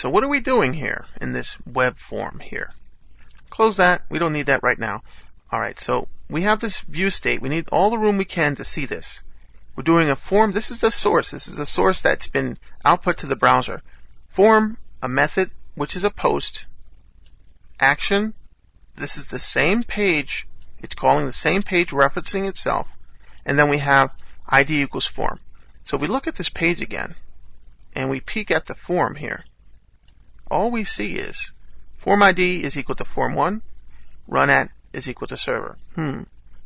so what are we doing here in this web form here? Close that. We don't need that right now. All right, so we have this view state. We need all the room we can to see this. We're doing a form. This is the source. This is the source that's been output to the browser. Form, a method, which is a post. Action. This is the same page. It's calling the same page, referencing itself. And then we have ID equals form. So if we look at this page again, and we peek at the form here, all we see is form ID is equal to form1, run at is equal to server.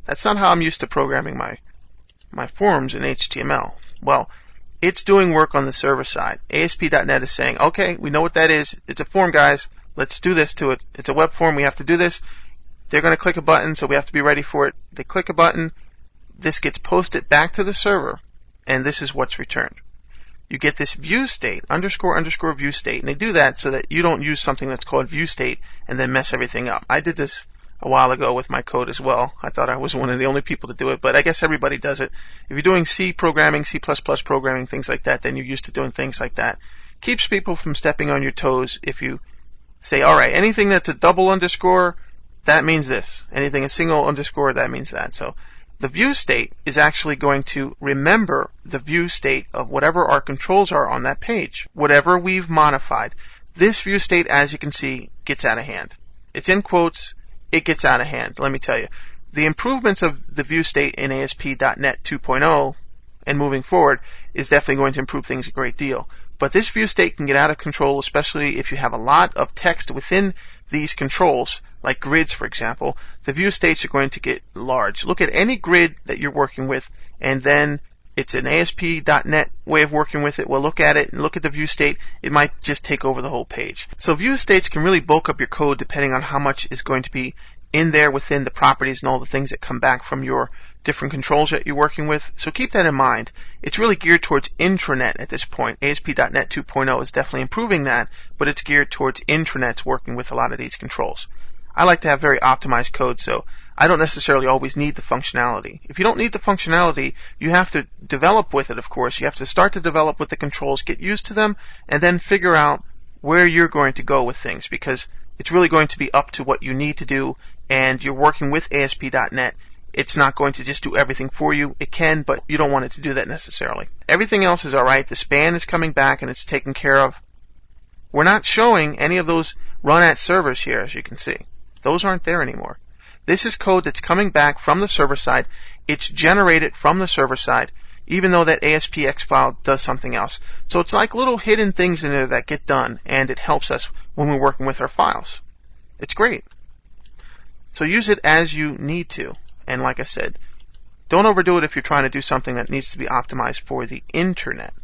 That's not how I'm used to programming my forms in HTML. Well, it's doing work on the server side. ASP.NET is saying, okay, we know what that is. It's a form, guys. Let's do this to it. It's a web form. We have to do this. They're going to click a button, so we have to be ready for it. They click a button. This gets posted back to the server, and this is what's returned. You get this view state, underscore view state, and they do that so that you don't use something that's called view state and then mess everything up. I did this a while ago with my code as well. I thought I was one of the only people to do it, but I guess everybody does it. If you're doing C programming, C++ programming, things like that, then you're used to doing things like that. Keeps people from stepping on your toes if you say, all right, anything that's a double underscore, that means this. Anything a single underscore, that means that. So the view state is actually going to remember the view state of whatever our controls are on that page, whatever we've modified. This view state, as you can see, gets out of hand. It's in quotes. It gets out of hand, let me tell you. The improvements of the view state in ASP.NET 2.0 and moving forward is definitely going to improve things a great deal. But this view state can get out of control, especially if you have a lot of text within these controls, like grids, for example. The view states are going to get large. Look at any grid that you're working with, and then it's an ASP.NET way of working with it. Well, look at it and look at the view state. It might just take over the whole page. So view states can really bulk up your code depending on how much is going to be in there within the properties and all the things that come back from your different controls that you're working with. So keep that in mind. It's really geared towards intranet at this point. ASP.NET 2.0 is definitely improving that, but it's geared towards intranets working with a lot of these controls. I like to have very optimized code, so I don't necessarily always need the functionality. If you don't need the functionality, you have to develop with it, of course. You have to start to develop with the controls, get used to them, and then figure out where you're going to go with things, because it's really going to be up to what you need to do, and you're working with ASP.NET. It's not going to just do everything for you. It can, but you don't want it to do that necessarily. Everything else is alright. The span is coming back and it's taken care of. We're not showing any of those run at servers here, as you can see. Those aren't there anymore. This is code that's coming back from the server side. It's generated from the server side, even though that ASPX file does something else. So it's like little hidden things in there that get done, and it helps us when we're working with our files. It's great. So use it as you need to. And like I said, don't overdo it if you're trying to do something that needs to be optimized for the internet.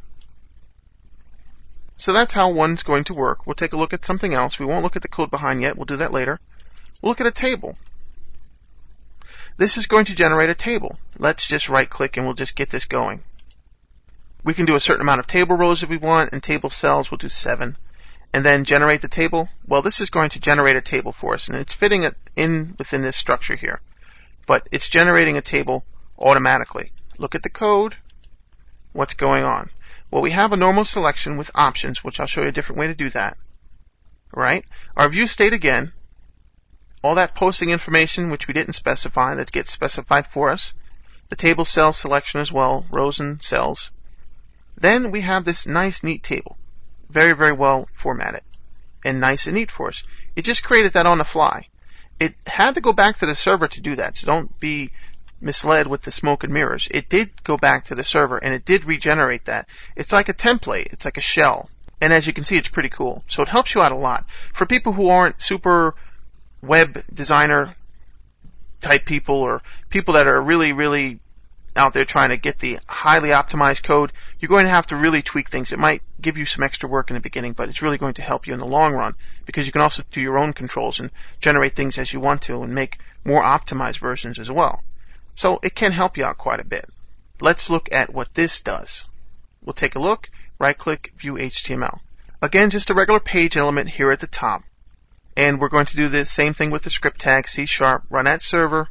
So that's how one's going to work. We'll take a look at something else. We won't look at the code behind yet. We'll do that later. We'll look at a table. This is going to generate a table. Let's just right-click and we'll just get this going. We can do a certain amount of table rows if we want, and table cells, we'll do 7. And then generate the table. Well, this is going to generate a table for us, and it's fitting it in within this structure here. But it's generating a table automatically. Look at the code. What's going on? Well, we have a normal selection with options, which I'll show you a different way to do that. Right? Our view state again. All that posting information, which we didn't specify, that gets specified for us. The table cell selection as well, rows and cells. Then we have this nice, neat table. Very, very well formatted. And nice and neat for us. It just created that on the fly. It had to go back to the server to do that, so don't be misled with the smoke and mirrors. It did go back to the server, and it did regenerate that. It's like a template. It's like a shell. And as you can see, it's pretty cool. So it helps you out a lot. For people who aren't super web designer type people, or people that are really, really out there trying to get the highly optimized code, you're going to have to really tweak things. It might give you some extra work in the beginning, but it's really going to help you in the long run, because you can also do your own controls and generate things as you want to and make more optimized versions as well. So it can help you out quite a bit. Let's look at what this does. We'll take a look, right-click, View HTML. Again, just a regular page element here at the top. And we're going to do the same thing with the script tag, C#, run at server.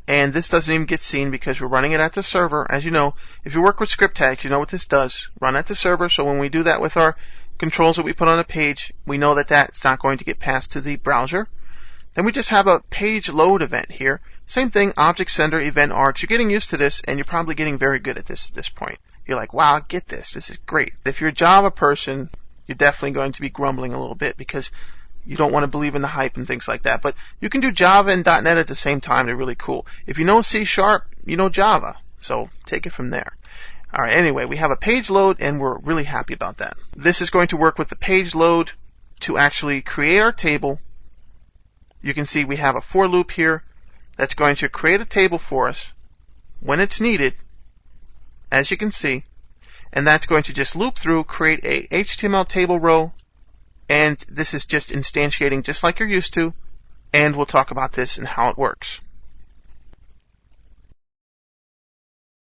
And this doesn't even get seen because we're running it at the server. As you know, if you work with script tags, you know what this does. Run at the server, so when we do that with our controls that we put on a page, we know that that's not going to get passed to the browser. Then we just have a page load event here. Same thing, object sender, event args. You're getting used to this, and you're probably getting very good at this point. You're like, wow, I get this. This is great. If you're a Java person, you're definitely going to be grumbling a little bit because you don't want to believe in the hype and things like that. But you can do Java and .NET at the same time. They're really cool. If you know C#, you know Java. So take it from there. All right, anyway, we have a page load, and we're really happy about that. This is going to work with the page load to actually create our table. You can see we have a for loop here that's going to create a table for us when it's needed, as you can see. And that's going to just loop through, create a HTML table row, and this is just instantiating just like you're used to, and we'll talk about this and how it works.